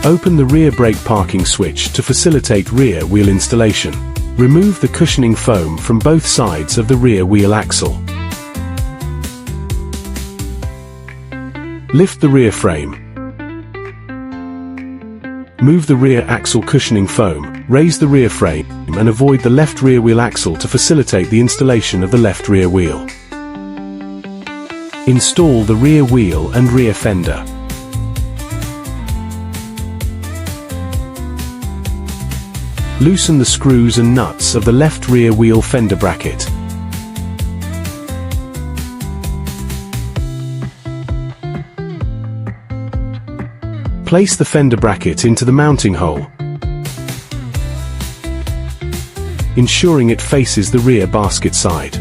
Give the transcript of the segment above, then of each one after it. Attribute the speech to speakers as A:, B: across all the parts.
A: Open the rear brake parking switch to facilitate rear wheel installation. Remove the cushioning foam from both sides of the rear wheel axle. Lift the rear frame. Move the rear axle cushioning foam, raise the rear frame, and avoid the left rear wheel axle to facilitate the installation of the left rear wheel. Install the rear wheel and rear fender. Loosen the screws and nuts of the left rear wheel fender bracket. Place the fender bracket into the mounting hole, ensuring it faces the rear basket side.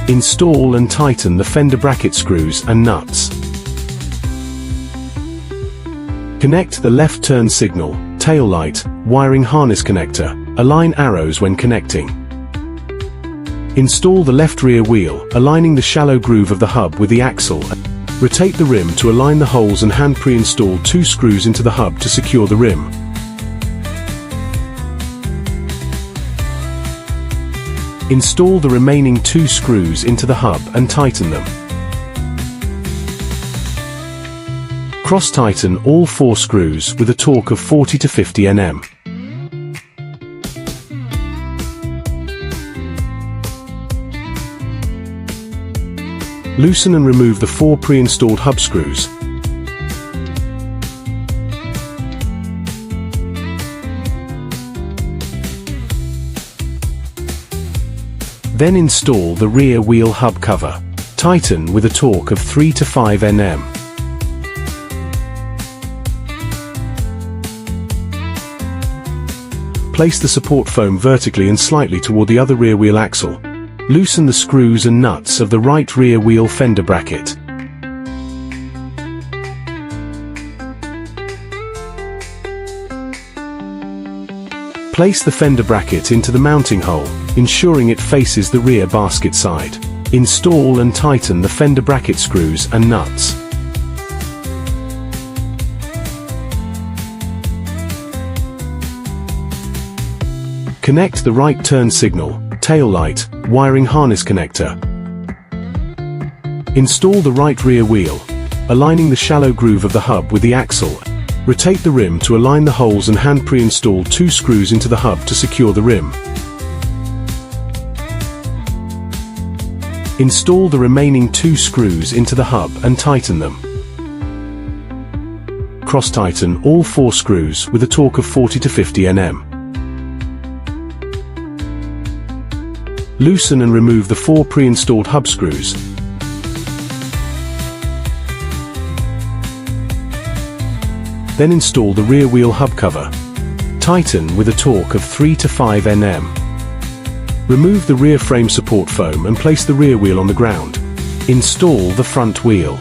A: Install and tighten the fender bracket screws and nuts. Connect the left turn signal, tail light, wiring harness connector. Align arrows when connecting. Install the left rear wheel, aligning the shallow groove of the hub with the axle. Rotate the rim to align the holes and hand pre-install 2 screws into the hub to secure the rim. Install the remaining 2 screws into the hub and tighten them. Cross-tighten all 4 screws with a torque of 40 to 50 Nm. Loosen and remove the 4 pre-installed hub screws. Then install the rear wheel hub cover. Tighten with a torque of 3 to 5 Nm. Place the support foam vertically and slightly toward the other rear wheel axle. Loosen the screws and nuts of the right rear wheel fender bracket. Place the fender bracket into the mounting hole, ensuring it faces the rear basket side. Install and tighten the fender bracket screws and nuts. Connect the right turn signal, tail light, wiring harness connector. Install the right rear wheel, aligning the shallow groove of the hub with the axle. Rotate the rim to align the holes and hand pre-install 2 screws into the hub to secure the rim. Install the remaining 2 screws into the hub and tighten them. Cross-tighten all 4 screws with a torque of 40 to 50 Nm. Loosen and remove the 4 pre-installed hub screws. Then install the rear wheel hub cover. Tighten with a torque of 3 to 5 Nm. Remove the rear frame support foam and place the rear wheel on the ground. Install the front wheel.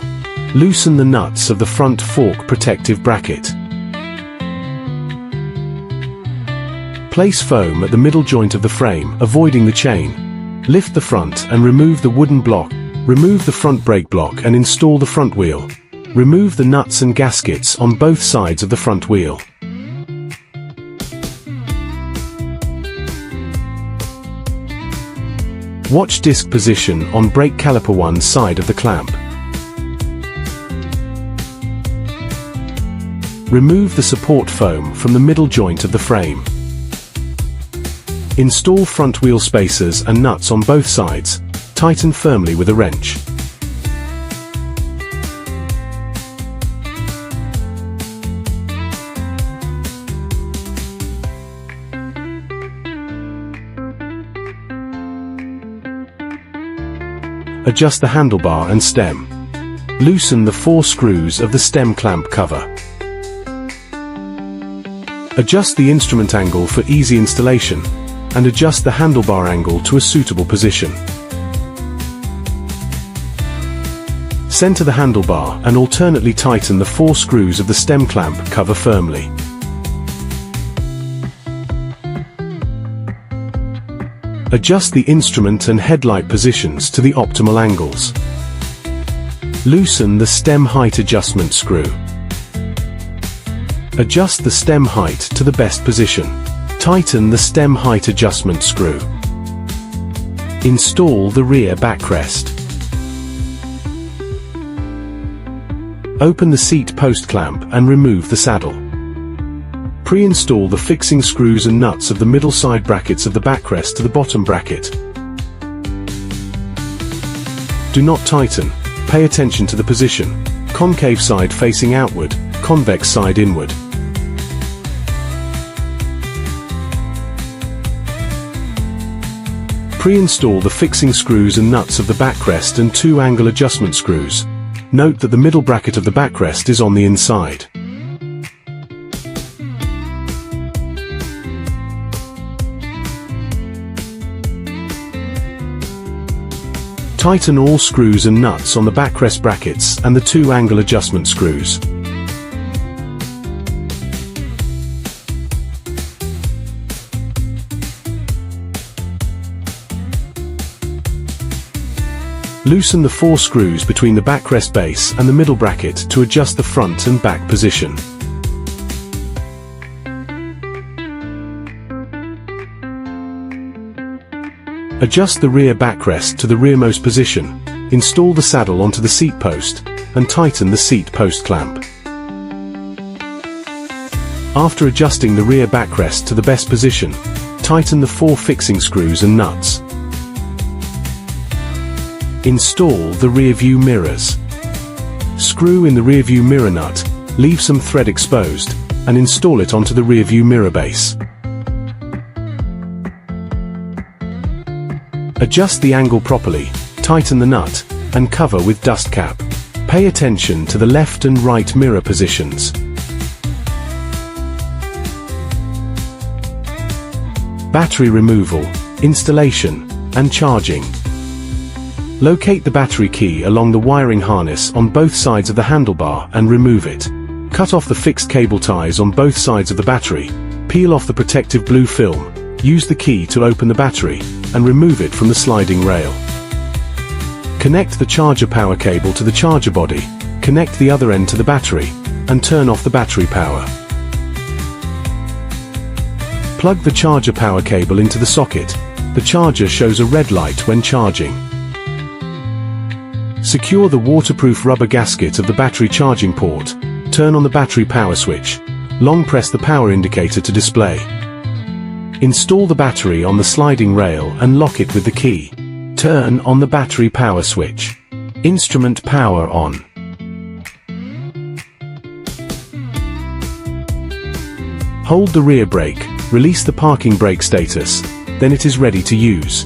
A: Loosen the nuts of the front fork protective bracket. Place foam at the middle joint of the frame, avoiding the chain. Lift the front and remove the wooden block. Remove the front brake block and install the front wheel. Remove the nuts and gaskets on both sides of the front wheel. Watch disc position on brake caliper one side of the clamp. Remove the support foam from the middle joint of the frame. Install front wheel spacers and nuts on both sides. Tighten firmly with a wrench. Adjust the handlebar and stem. Loosen the 4 screws of the stem clamp cover. Adjust the instrument angle for easy installation, and adjust the handlebar angle to a suitable position. Center the handlebar and alternately tighten the 4 screws of the stem clamp cover firmly. Adjust the instrument and headlight positions to the optimal angles. Loosen the stem height adjustment screw. Adjust the stem height to the best position. Tighten the stem height adjustment screw. Install the rear backrest. Open the seat post clamp and remove the saddle. Pre-install the fixing screws and nuts of the middle side brackets of the backrest to the bottom bracket. Do not tighten. Pay attention to the position. Concave side facing outward, convex side inward. Pre-install the fixing screws and nuts of the backrest and 2 angle adjustment screws. Note that the middle bracket of the backrest is on the inside. Tighten all screws and nuts on the backrest brackets and the 2 angle adjustment screws. Loosen the 4 screws between the backrest base and the middle bracket to adjust the front and back position. Adjust the rear backrest to the rearmost position, install the saddle onto the seat post, and tighten the seat post clamp. After adjusting the rear backrest to the best position, tighten the 4 fixing screws and nuts. Install the rear view mirrors. Screw in the rear view mirror nut, leave some thread exposed, and install it onto the rear view mirror base. Adjust the angle properly, tighten the nut, and cover with dust cap. Pay attention to the left and right mirror positions. Battery removal, installation, and charging. Locate the battery key along the wiring harness on both sides of the handlebar and remove it. Cut off the fixed cable ties on both sides of the battery. Peel off the protective blue film. Use the key to open the battery and remove it from the sliding rail. Connect the charger power cable to the charger body. Connect the other end to the battery and turn off the battery power. Plug the charger power cable into the socket. The charger shows a red light when charging. Secure the waterproof rubber gasket of the battery charging port. Turn on the battery power switch. Long press the power indicator to display. Install the battery on the sliding rail and lock it with the key. Turn on the battery power switch. Instrument power on. Hold the rear brake, release the parking brake status, then it is ready to use.